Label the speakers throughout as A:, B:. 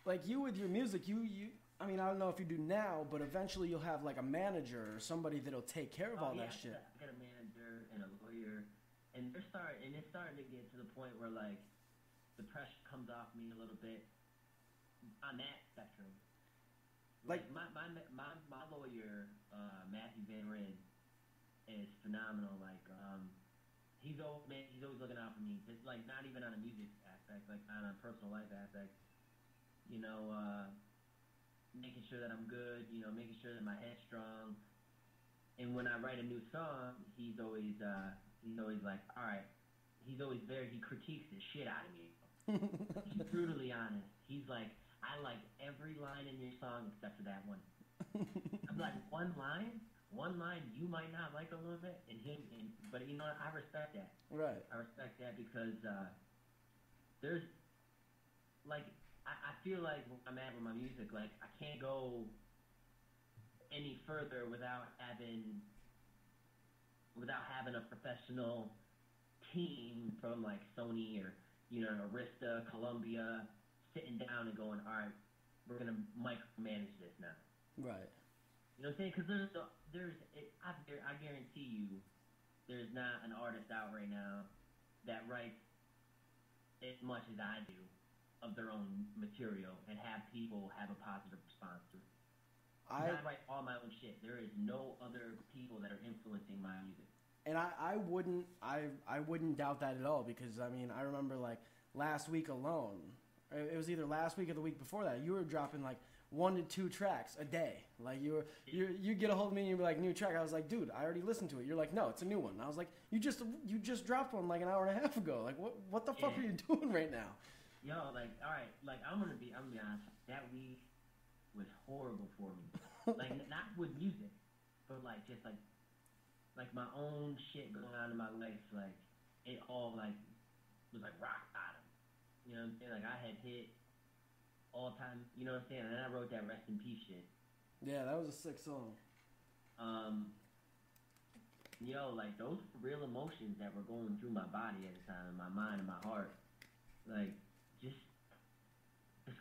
A: like you with your music, I mean, I don't know if you do now, but eventually you'll have like a manager or somebody that'll take care of all that shit.
B: I got a manager and a lawyer, and it's starting to get to the point where like the pressure comes off me a little bit on that spectrum. Like my lawyer, Matthew Van Ryn, is phenomenal. Like he's always looking out for me. Just like not even on a music aspect, like on a personal life aspect. You know, making sure that I'm good. You know, making sure that my head's strong. And when I write a new song, he's always like, all right. He's always there. He critiques the shit out of me. He's brutally honest. He's like, I like every line in your song except for that one. I'm like, one line you might not like a little bit, but you know what? I respect that.
A: Right.
B: I respect that because there's like I feel like when I'm at with my music, like I can't go any further without having a professional team from like Sony or Arista, Columbia, sitting down and going, all right, we're gonna micromanage this now.
A: Right.
B: You know what I'm saying? Because I guarantee you, there's not an artist out right now that writes as much as I do of their own material and have people have a positive response to it. I write all my own shit. There is no other people that are influencing my music.
A: And I wouldn't doubt that at all, because I mean, I remember like last week alone, it was either last week or the week before that, you were dropping like 1 to 2 tracks a day. Like you get a hold of me and you'd be like, new track. I was like, dude, I already listened to it. You're like, no, it's a new one. And I was like, you just dropped one like an hour and a half ago. Like what the fuck are you doing right now?
B: Yo, like, all right, like I'm gonna be honest. That week was horrible for me. Like not with music, but like just like my own shit going on in my life. Like it all like was like rock bottom. You know what I'm saying? Like I had hit all time. You know what I'm saying? And then I wrote that Rest in Peace shit.
A: Yeah, that was a sick song.
B: Yo, like those real emotions that were going through my body at the time, my mind and my heart, like just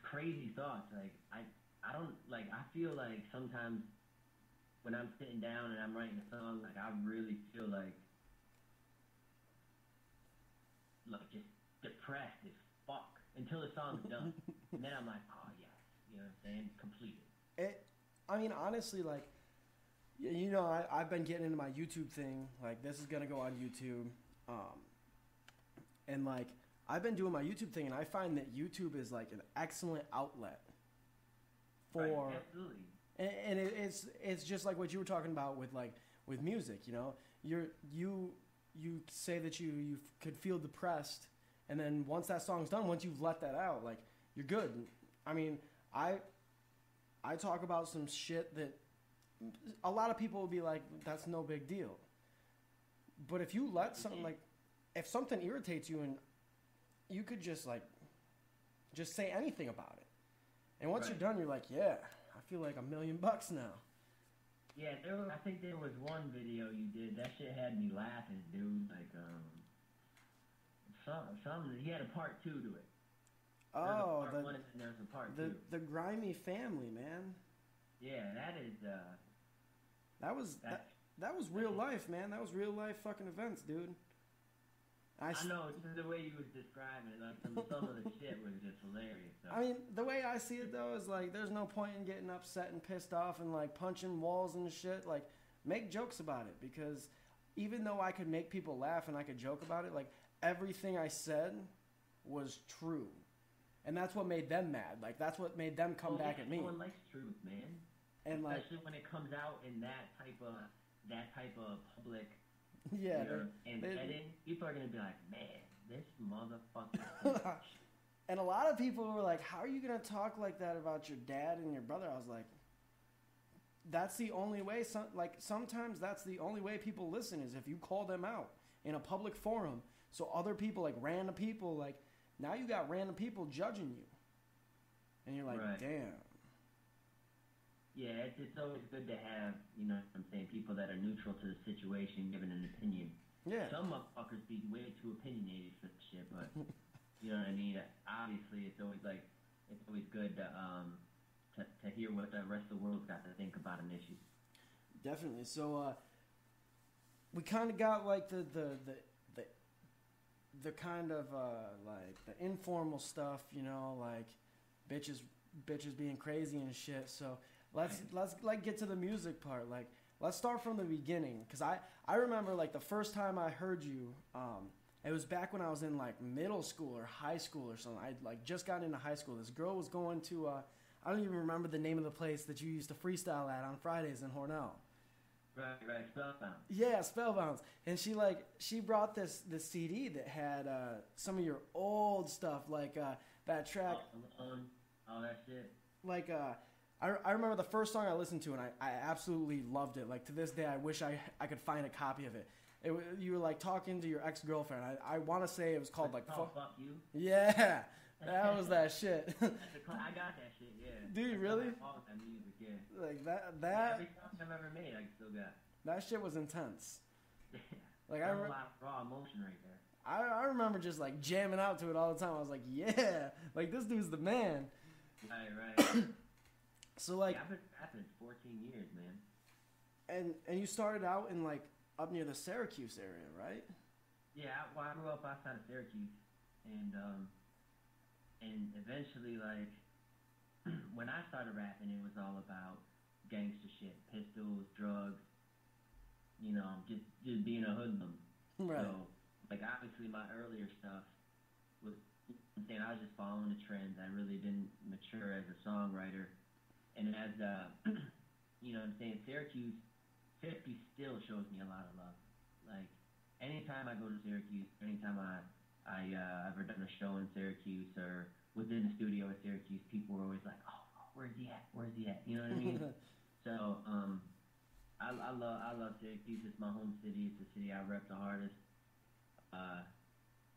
B: crazy thoughts. Like I don't like. I feel like sometimes when I'm sitting down and I'm writing a song, like I really feel like just depressed as fuck until the song's done, and then I'm like, oh yes, you know what I'm saying, completed.
A: I mean, honestly, like, you know, I've been getting into my YouTube thing. Like, this is gonna go on YouTube, and like, I've been doing my YouTube thing, and I find that YouTube is like an excellent outlet for,
B: right, absolutely.
A: And it's just like what you were talking about with music. You know, you say that you could feel depressed, and then once that song's done, once you've let that out, like you're good. I mean, I talk about some shit that a lot of people will be like, that's no big deal. But if you let something, like, if something irritates you, and you could just say anything about it, and once you're done, you're like, yeah, I feel like $1 million now.
B: Yeah, I think there was one video you did that shit had me laughing, dude. Like, he had a part 2 to it.
A: Oh,
B: part 1 and there's a part 2.
A: The grimy family, man.
B: Yeah, that is.
A: That was real life, man. That was real life fucking events, dude.
B: I know, just the way you was describing it, like some of the shit was just hilarious. So.
A: I mean, the way I see it though is like, there's no point in getting upset and pissed off and like punching walls and shit. Like, make jokes about it, because even though I could make people laugh and I could joke about it, like everything I said was true, and that's what made them mad. Like that's what made them come back at me.
B: Everyone likes truth, man.
A: And
B: especially when it comes out in that type of public.
A: Yeah,
B: and editing, people are gonna be like, man, this motherfucker.
A: And a lot of people were like, how are you gonna talk like that about your dad and your brother? I was like, that's the only way. Sometimes that's the only way people listen, is if you call them out in a public forum. So other people, like random people, like now you got random people judging you, and you're like, damn.
B: Yeah, it's always good to have, you know what I'm saying, people that are neutral to the situation, giving an opinion.
A: Yeah.
B: Some motherfuckers be way too opinionated for shit, but, you know what I mean? Obviously, it's always like, it's always good to hear what the rest of the world's got to think about an issue.
A: Definitely. So we kind of got like the kind of like the informal stuff, you know, like bitches being crazy and shit. So let's like get to the music part. Like let's start from the beginning, because I remember like the first time I heard you, it was back when I was in like middle school or high school or something. I like just got into high school. This girl was going to I don't even remember the name of the place that you used to freestyle at on Fridays in Hornell.
B: Right, Spellbound.
A: Yeah, Spellbound. And she brought this CD that had some of your old stuff, like that track.
B: All that shit.
A: Like I remember the first song I listened to, and I absolutely loved it. Like to this day, I wish I could find a copy of it. You were like talking to your ex-girlfriend. I want to say it was called like
B: Fuck You.
A: Yeah, that was that shit.
B: I got that shit. Yeah.
A: Do you really?
B: All that music, yeah.
A: Like that.
B: Every song I've ever made, I still got.
A: That shit was intense. Like
B: a lot of raw emotion right there.
A: I remember just like jamming out to it all the time. I was like, yeah, like this dude's the man.
B: Right.
A: So like,
B: yeah, I've been rapping 14 years, man.
A: And you started out in like up near the Syracuse area, right?
B: Yeah, I grew up outside of Syracuse, and eventually, like, when I started rapping, it was all about gangster shit, pistols, drugs, you know, just being a hoodlum.
A: Right.
B: So, like, obviously, my earlier stuff was, I'm saying, I was just following the trends. I really didn't mature as a songwriter, and as you know, what I'm saying, Syracuse still shows me a lot of love. Like, anytime I go to Syracuse, anytime I ever done a show in Syracuse or within the studio at Syracuse, people were always like, "Oh, where's he at? Where's he at?" You know what I mean? So, I love Syracuse. It's my home city. It's the city I rep the hardest.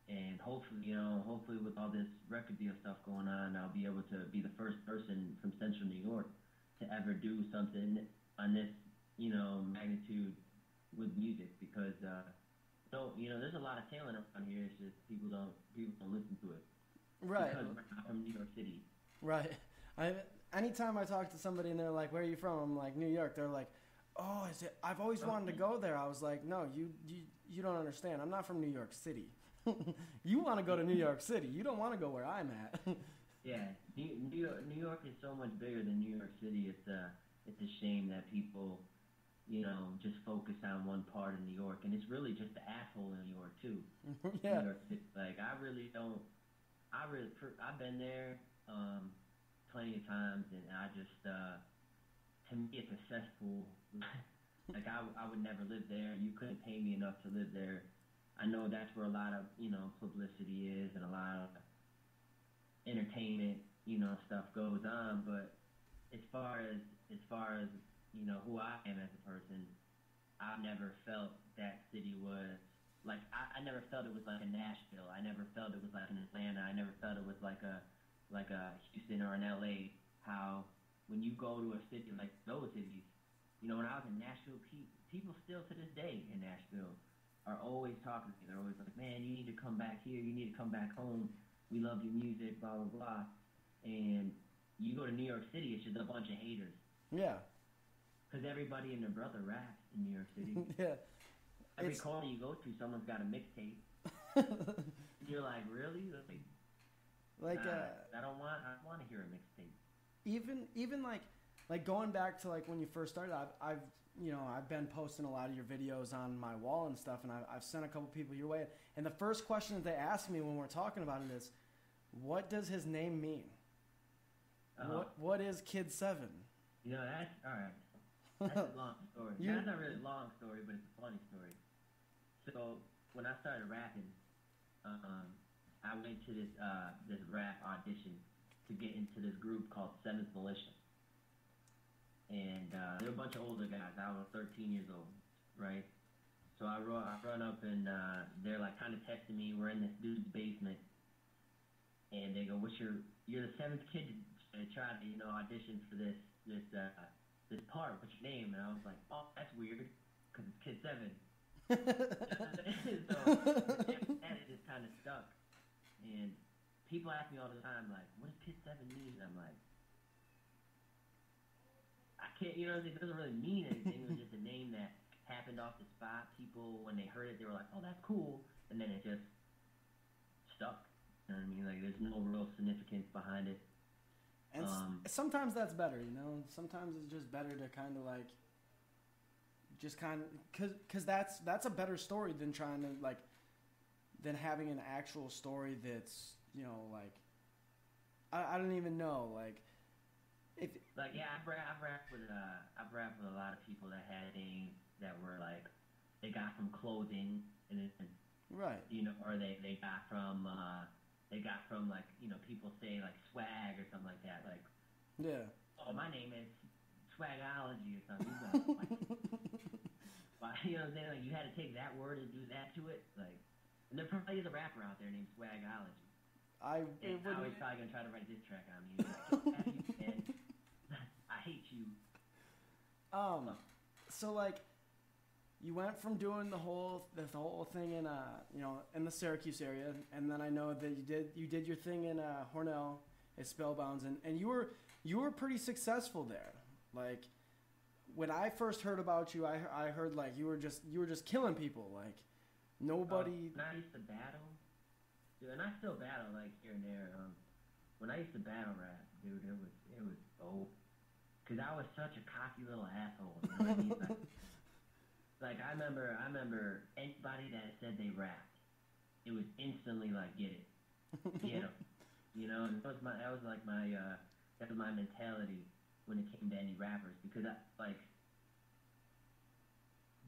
B: And hopefully with all this record deal stuff going on, I'll be able to be the first person from Central New York to ever do something on this, you know, magnitude with music, because there's a lot of talent around here. It's just people don't listen to it.
A: Right.
B: Because we're not from New York City.
A: Right. Anytime I talk to somebody and they're like, "Where are you from?" I'm like, "New York." They're like, "Oh, is it? I've always wanted to go there." I was like, "No, you don't understand. I'm not from New York City. You want to go to New York City. You don't want to go where I'm at."
B: Yeah, New York is so much bigger than New York City. It's a shame that people, you know, just focus on one part of New York, and it's really just the asshole in New York too.
A: Yeah.
B: New York City. Like, I've been there plenty of times, and I just, to me, it's a cesspool. Like, I would never live there. You couldn't pay me enough to live there. I know that's where a lot of, you know, publicity is and a lot of entertainment, you know, stuff goes on, but as far as you know, who I am as a person, I never felt that city was like, I never felt it was like a Nashville. I never felt it was like an Atlanta. I never felt it was like a Houston or an LA. How when you go to a city like those cities, you know, when I was in Nashville, people still to this day in Nashville are always talking to me. They're always like, "Man, you need to come back here. You need to come back home. We love your music, blah, blah, blah." And you go to New York City, it's just a bunch of haters.
A: Yeah.
B: Because everybody and their brother raps in New York City.
A: Yeah.
B: Every corner you go to, someone's got a mixtape. You're like, really?
A: Like,
B: I don't want to hear a mixtape.
A: Even like going back to like when you first started, I've been posting a lot of your videos on my wall and stuff, and I've sent a couple people your way. And the first question that they asked me when we're talking about it is, "What does his name mean? What is Kid 7?"
B: You know, that's all right. That's a long story. That's not really a long story, but it's a funny story. So when I started rapping, I went to this rap audition to get into this group called Seventh Militia. And they were a bunch of older guys. I was 13 years old, right? So I run up, and they're like kind of testing me. We're in this dude's basement, and they go, "You're the seventh kid to try to, you know, audition for this part. What's your name?" And I was like, "Oh, that's weird, because it's Kid 7." So that just kind of stuck. And people ask me all the time, like, what does Pit 7 mean? And I'm like, I can't, you know, it doesn't really mean anything. It was just a name that happened off the spot. People, when they heard it, they were like, oh, that's cool. And then it just stuck. You know what I mean? Like, there's no real significance behind it.
A: And sometimes that's better, you know? Sometimes it's just better to kind of like, just kind of, because that's a better story than trying to, like, than having an actual story that's, you know, like, I don't even know, like, if...
B: Like, yeah, I've rapped with a lot of people that had names that were, like, they got from clothing, and
A: right.
B: You know, or they got from, like, you know, people say, like, swag or something like that. Like,
A: yeah.
B: Oh, my name is Swagology or something. You know, like, you know what I'm saying? Like, you had to take that word and do that to it. Like, and there probably is a rapper out there named Swagology. Now he's probably going to try to write a diss track on me. Like, I hate you.
A: So, like, you went from doing the whole thing in you know, in the Syracuse area, and then I know that you did your thing in Hornell at Spellbounds, and you were pretty successful there. Like, when I first heard about you, I heard like you were just killing people. Like, nobody.
B: When I used to battle, dude, and I still battle like here and there. When I used to battle rap, dude, it was dope. Cause I was such a cocky little asshole. You know what I mean? Like I remember anybody that said they rapped, it was instantly like get it, get 'em. You know, and that was my mentality when it came to any rappers, because like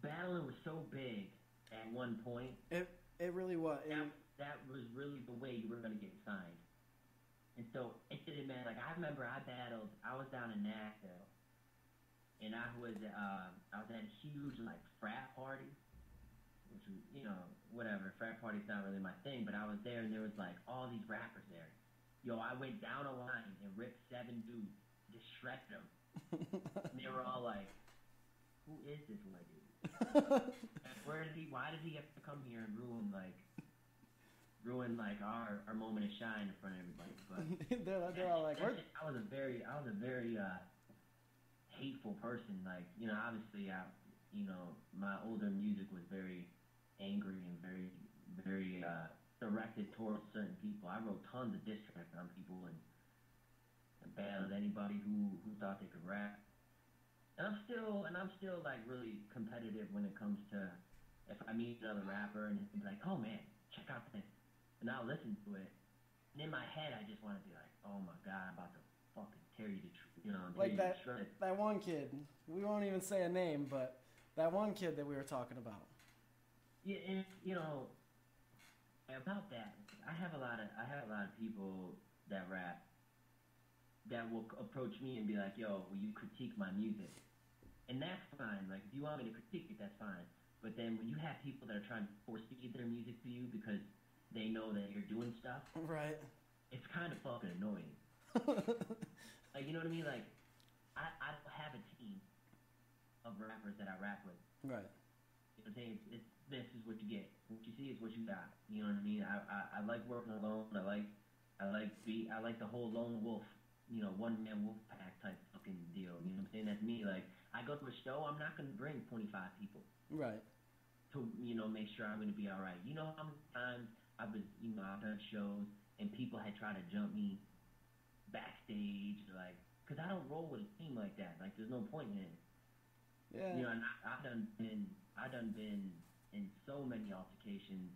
B: battling was so big at one point.
A: It really was.
B: That was really the way you were gonna get signed. And so it didn't matter. Like I remember I was down in Nashville, and I was at a huge like frat party, which was, you know, whatever, frat party's not really my thing, but I was there and there was like all these rappers there. Yo, I went down a line and ripped 7 dudes, just shredded them. And they were all like, who is this white dude? Why did he have to come here and ruin our moment of shine in front of everybody? But
A: they're all like,
B: I was a very hateful person. Like, you know, obviously my older music was very angry and very directed towards certain people. I wrote tons of diss tracks on people and battled anybody who thought they could rap. And I'm still like really competitive when it comes to if I meet another rapper and he's like, oh man, check out this, and I'll listen to it. And in my head, I just want to be like, oh my god, I'm about to fucking tear you to
A: like that one kid. We won't even say a name, but that one kid that we were talking about.
B: Yeah, and you know about that, I have a lot of people that rap that will approach me and be like, yo, will you critique my music? And that's fine. Like, if you want me to critique it, that's fine. But then when you have people that are trying to force feed their music to you because they know that you're doing stuff,
A: right?
B: It's kind of fucking annoying. Like, you know what I mean? Like, I don't have a team of rappers that I rap with.
A: Right.
B: You know what I'm saying? It's this is what you get. What you see is what you got. You know what I mean? I like working alone. I like the whole lone wolf, you know, one man wolf pack type fucking deal. You know what I'm saying? That's me. Like, I go to a show, I'm not gonna bring 25 people.
A: Right.
B: To, you know, make sure I'm gonna be all right. You know how many times I've done shows and people had tried to jump me backstage, like, cause I don't roll with a team like that. Like, there's no point in it.
A: Yeah.
B: You know, and I done been in so many altercations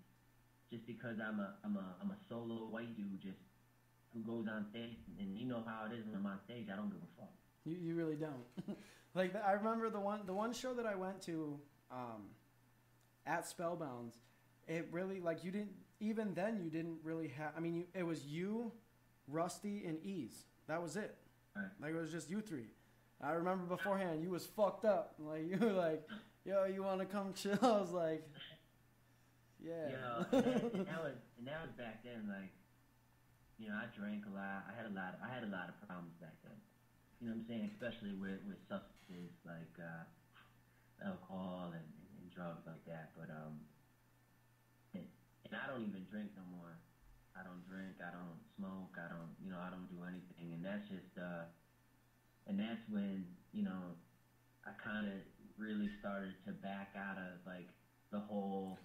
B: just because I'm a solo white dude just who goes on stage, and you know how it is when I'm on stage. I don't give a fuck.
A: You really don't. Like, I remember the one show that I went to at Spellbounds. It really, like, you didn't really have. I mean, it was you, Rusty, and Ease. That was it.
B: Right.
A: Like, it was just you three. I remember beforehand you was fucked up. Like, you were like, yo, you want to come chill? I was like, yeah.
B: Yo, and that was back then. Like, you know, I drank a lot. I had a lot of problems back then. You know what I'm saying? Especially with substances like alcohol and drugs like that. But and I don't even drink no more. I don't drink, I don't smoke, I don't, I don't do anything, and that's just, and that's when, I kind of really started to back out of like the whole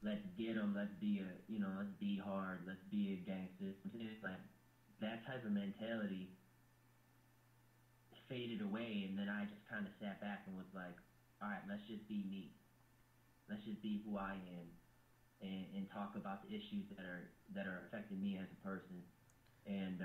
B: let's get 'em, let's be a, let's be hard, let's be a gangster. It's like that type of mentality faded away, and then I just kind of sat back and was like, all right, let's just be me. Let's just be who I am, and talk about the issues that are affecting me as a person. And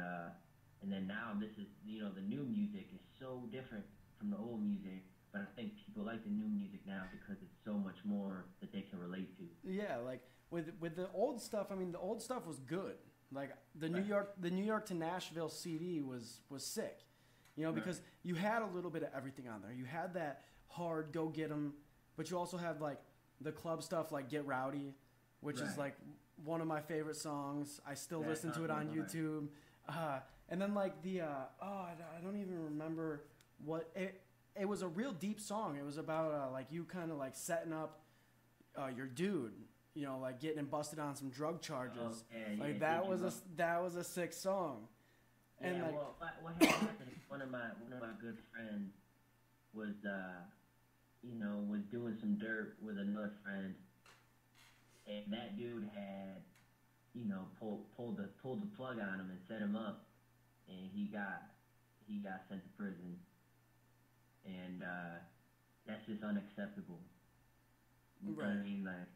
B: then now this is, the new music is so different from the old music, but I think people like the new music now because it's so much more that they can relate to.
A: Yeah, like with the old stuff. I mean, the old stuff was good. Like the New York to Nashville CD was sick. Because you had a little bit of everything on there. You had that hard go get 'em, but you also had like the club stuff like Get Rowdy, which is like one of my favorite songs. I still listen to it on YouTube. And then like the I don't even remember what it was. A real deep song. It was about like you kind of like setting up your dude, like getting him busted on some drug charges. Like that was a sick song.
B: And yeah, well, what happened? One of my good friends was was doing some dirt with another friend, and that dude had pulled the plug on him and set him up, and he got sent to prison, and that's just unacceptable. You know what I mean? Like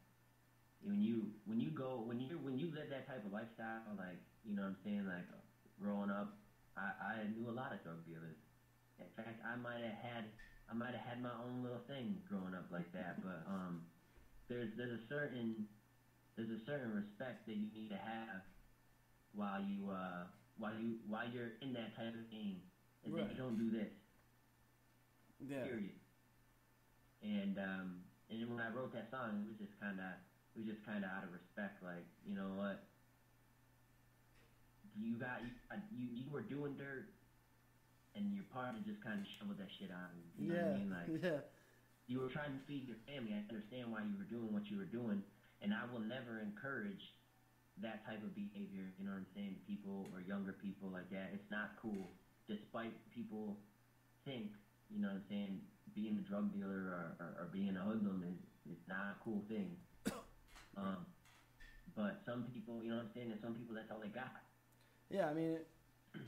B: when you live that type of lifestyle, like what I'm saying, like growing up, I knew a lot of drug dealers. In fact, I might have had my own little thing growing up like that. But there's a certain respect that you need to have while you're in that type of game, and then you don't do this.
A: Yeah.
B: Period. And then when I wrote that song, it was just kind of out of respect. Like, you know what? You were doing dirt, and your partner just kind of shoveled that shit on you. You know what I mean? Like, you were trying to feed your family. I understand why you were doing what you were doing, and I will never encourage that type of behavior. You know what I'm saying? People or younger people like that. It's not cool. Despite people think, you know what I'm saying, being a drug dealer or being a hoodlum is not a cool thing. But some people, you know what I'm saying, and some people that's all they got.
A: Yeah, I mean,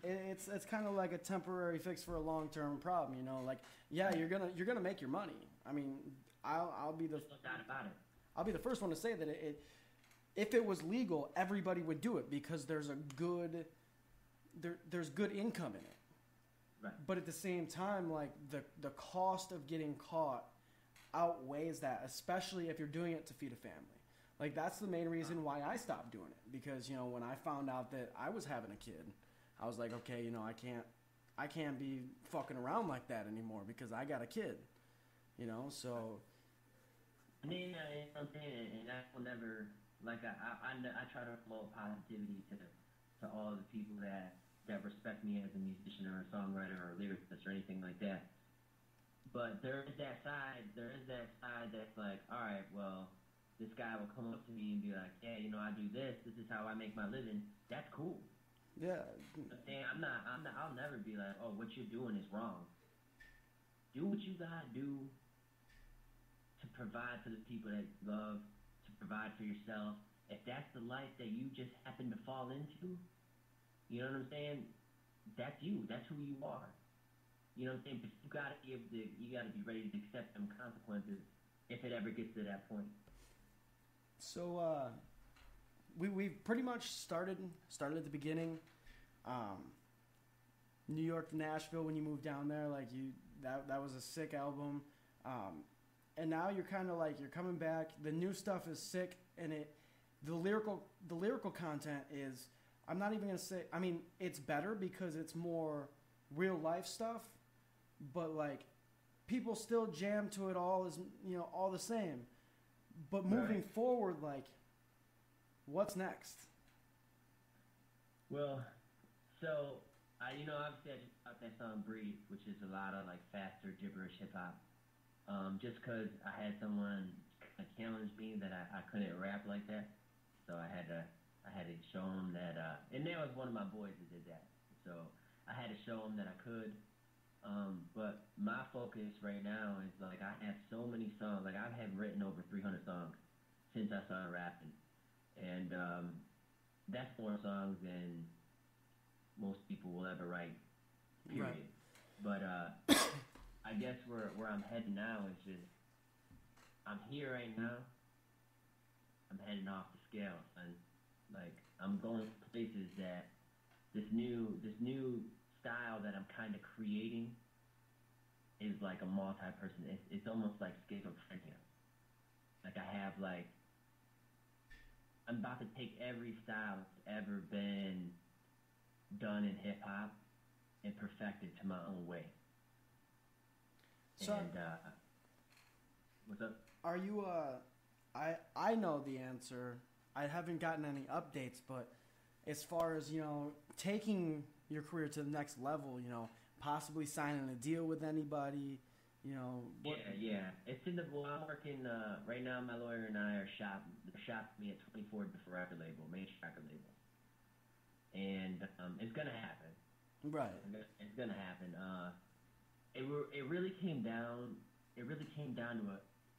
A: it's kind of like a temporary fix for a long-term problem, Like, yeah, you're gonna make your money. I mean, I'll be the I'll be the first one to say that if it was legal, everybody would do it because there's good income in it.
B: Right.
A: But at the same time, like the cost of getting caught outweighs that, especially if you're doing it to feed a family. Like, that's the main reason why I stopped doing it. Because, when I found out that I was having a kid, I was like, okay, I can't be fucking around like that anymore because I got a kid, so.
B: I mean, and I will never, like, I try to promote positivity to all the people that respect me as a musician or a songwriter or a lyricist or anything like that. But there is that side that's like, all right, well, this guy will come up to me and be like, yeah, I do this. This is how I make my living. That's cool.
A: Yeah.
B: I'll never be like, oh, what you're doing is wrong. Do what you gotta do to provide for the people that you love, to provide for yourself. If that's the life that you just happen to fall into, you know what I'm saying? That's you. That's who you are. You know what I'm saying? But you gotta be ready to accept them consequences if it ever gets to that point.
A: So we pretty much started at the beginning. New York to Nashville, when you moved down there, like that was a sick album. And now you're kind of like you're coming back. The new stuff is sick, and the lyrical content is, I'm not even gonna say. I mean, it's better because it's more real life stuff, but like people still jam to it all as all the same. But moving forward, like, what's next?
B: Well, so obviously I just got that song "Breathe," which is a lot of like faster gibberish hip hop. Just because I had someone challenge me that I couldn't rap like that, so I I had to show him that, and there was one of my boys that did that. So I had to show him that I could. But my focus right now is like I have so many songs. Like I have written over 300 songs since I started rapping, and that's more songs than most people will ever write. Period.
A: Right.
B: But I guess where I'm heading now is just I'm here right now. I'm heading off the scale, and like I'm going places that this new style that I'm kind of creating is like a multi-person. It's almost like schizophrenia. Like I have like I'm about to take every style that's ever been done in hip hop and perfect it to my own way.
A: So,
B: and what's up?
A: are you I know the answer. I haven't gotten any updates, but as far as, taking your career to the next level, possibly signing a deal with anybody, what?
B: Yeah. It's in the. Well, I'm working right now. My lawyer and I are shopping me at 24 different record major record labels, and it's gonna happen.
A: Right.
B: It's gonna happen. It really came down. It really came down to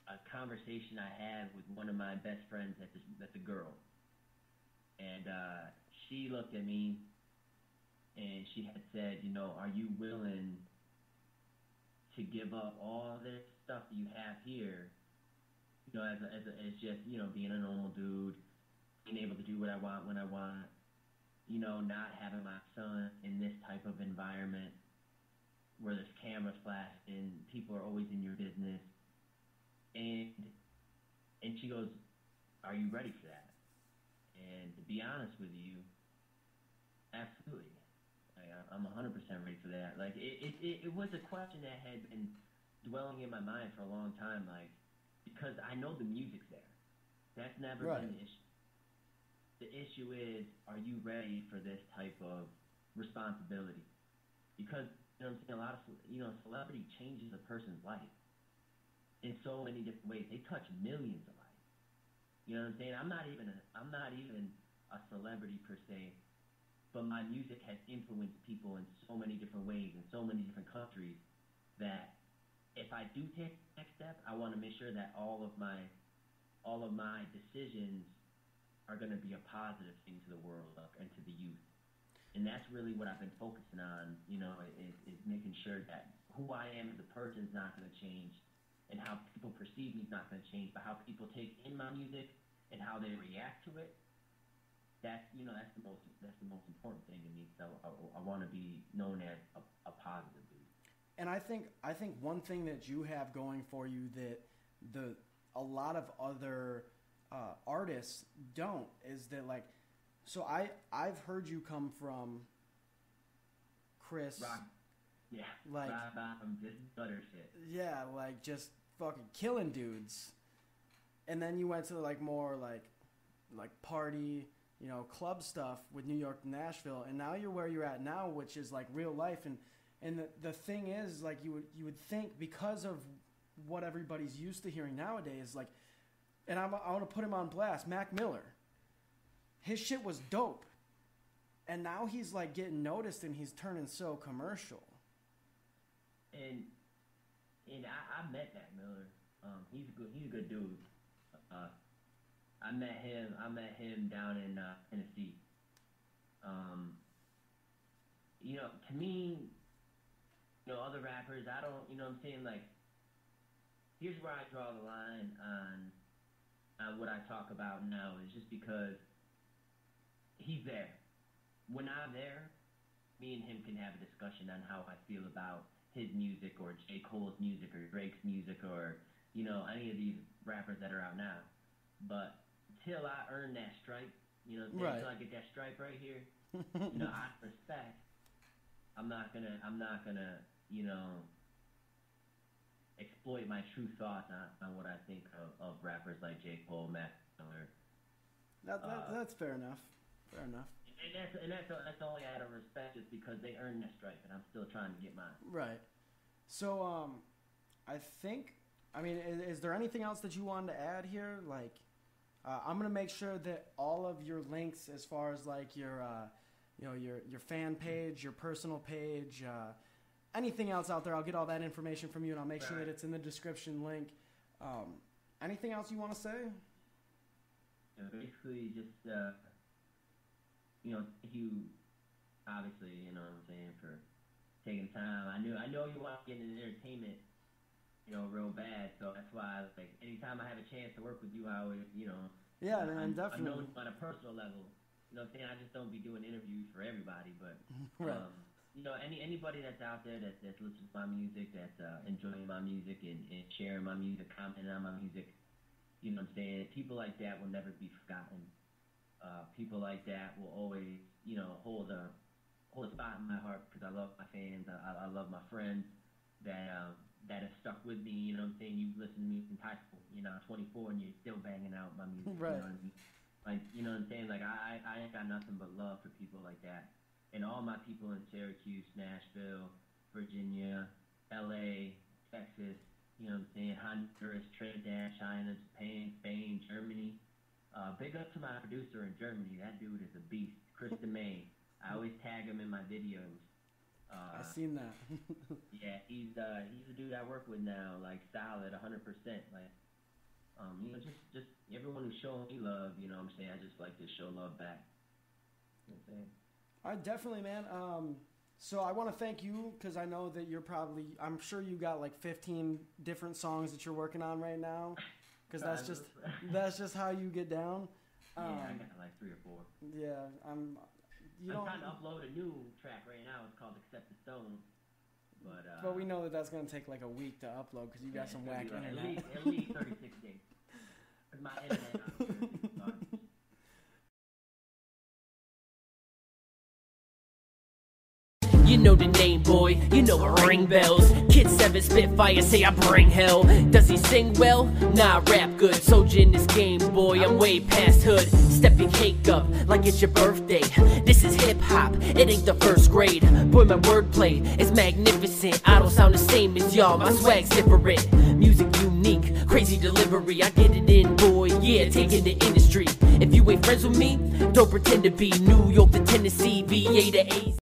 B: a conversation I had with one of my best friends that's a girl, and she looked at me, and she had said, are you willing to give up all this stuff that you have here, as just, being a normal dude, being able to do what I want when I want, not having my son in this type of environment where there's cameras flashing, people are always in your business, and she goes, are you ready for that? And to be honest with you, absolutely. I'm 100% ready for that. Like, it was a question that had been dwelling in my mind for a long time, like, because I know the music's there. That's never been the issue. The issue is, are you ready for this type of responsibility? Because, a lot of, celebrity changes a person's life in so many different ways. They touch millions of lives. You know what I'm saying? I'm not even a celebrity per se, but my music has influenced people in so many different ways in so many different countries that if I do take the next step, I want to make sure that all of my decisions are going to be a positive thing to the world and to the youth. And that's really what I've been focusing on, is making sure that who I am as a person is not going to change, and how people perceive me is not going to change, but how people take in my music and how they react to it. That's the most important thing to me. So I want to be known as a positive dude.
A: And I think one thing that you have going for you that a lot of other artists don't is that, like, so I've heard you come from Chris,
B: rock, yeah,
A: like
B: from just butter shit.
A: Yeah, like just fucking killing dudes, and then you went to like more like party, club stuff with New York and Nashville, and now you're where you're at now, which is like real life. And the thing is, like, you would think, because of what everybody's used to hearing nowadays, like, and I want to put him on blast, Mac Miller. His shit was dope, and now he's like getting noticed, and he's turning so commercial.
B: And I met Mac Miller. He's a good dude. I met him down in Tennessee. To me, other rappers, I don't, I'm saying, like, here's where I draw the line on what I talk about now, is just because he's there. When I'm there, me and him can have a discussion on how I feel about his music, or J. Cole's music, or Drake's music, or, any of these rappers that are out now. But till I earn that stripe,
A: right.
B: Until I get that stripe right here, I respect. I'm not gonna, exploit my true thoughts on what I think of rappers like J. Cole, Mac Miller.
A: That's fair enough. Fair enough.
B: And that's only out of respect, just because they earned that stripe, and I'm still trying to get mine.
A: Right. So, I think, is there anything else that you wanted to add here? Like, I'm gonna make sure that all of your links, as far as like your your fan page, your personal page, anything else out there, I'll get all that information from you, and I'll make sure that it's in the description link. Anything else you want to say?
B: Basically, just thank you, obviously, you know what I'm saying, for taking time. I know you want to get into entertainment, real bad, so that's why, like, anytime I have a chance to work with you, I always,
A: Yeah, man, definitely.
B: I know on a personal level, you know what I'm saying, I just don't be doing interviews for everybody, but,
A: right.
B: Anybody that's out there that's listening to my music, that's enjoying my music and sharing my music, commenting on my music, you know what I'm saying, people like that will never be forgotten. People like that will always, hold a spot in my heart, because I love my fans, I love my friends that have stuck with me, you know what I'm saying. You've listened to me since high school, I'm 24 and you're still banging out my music,
A: right.
B: You know what I mean? Like, you know what I'm saying, like, I ain't got nothing but love for people like that. And all my people in Syracuse, Nashville, Virginia, LA, Texas, you know what I'm saying, Honduras, Trinidad, China, Japan, Spain, Germany. Big up to my producer in Germany. That dude is a beast, Chris DeMay. I always tag him in my videos.
A: I've seen that.
B: Yeah, he's the dude I work with now, like, solid, 100%. Like, just everyone who's showing me love, you know what I'm saying, I just like to show love back. You know what I'm saying?
A: All right, definitely, man. So I want to thank you, because I know that I'm sure you got like 15 different songs that you're working on right now, because that's just how you get down.
B: Yeah, I got like 3 or 4.
A: Yeah, I'm
B: trying to upload a new track right now. It's called Accept the Stone.
A: But we know that that's going to take like a week to upload, because you got some whack internet.
B: At least 36 days. My internet
C: You know the name, boy, you know it ring bells. Kid 7 Spitfire, say I bring hell. Does he sing well? Nah, rap good. Soldier in this game, boy, I'm way past hood. Step your cake up like it's your birthday. This is hip-hop, it ain't the first grade. Boy, my wordplay is magnificent. I don't sound the same as y'all, my swag's different. Music unique, crazy delivery. I get it in, boy, yeah, taking the industry. If you ain't friends with me, don't pretend to be. New York to Tennessee, VA to A.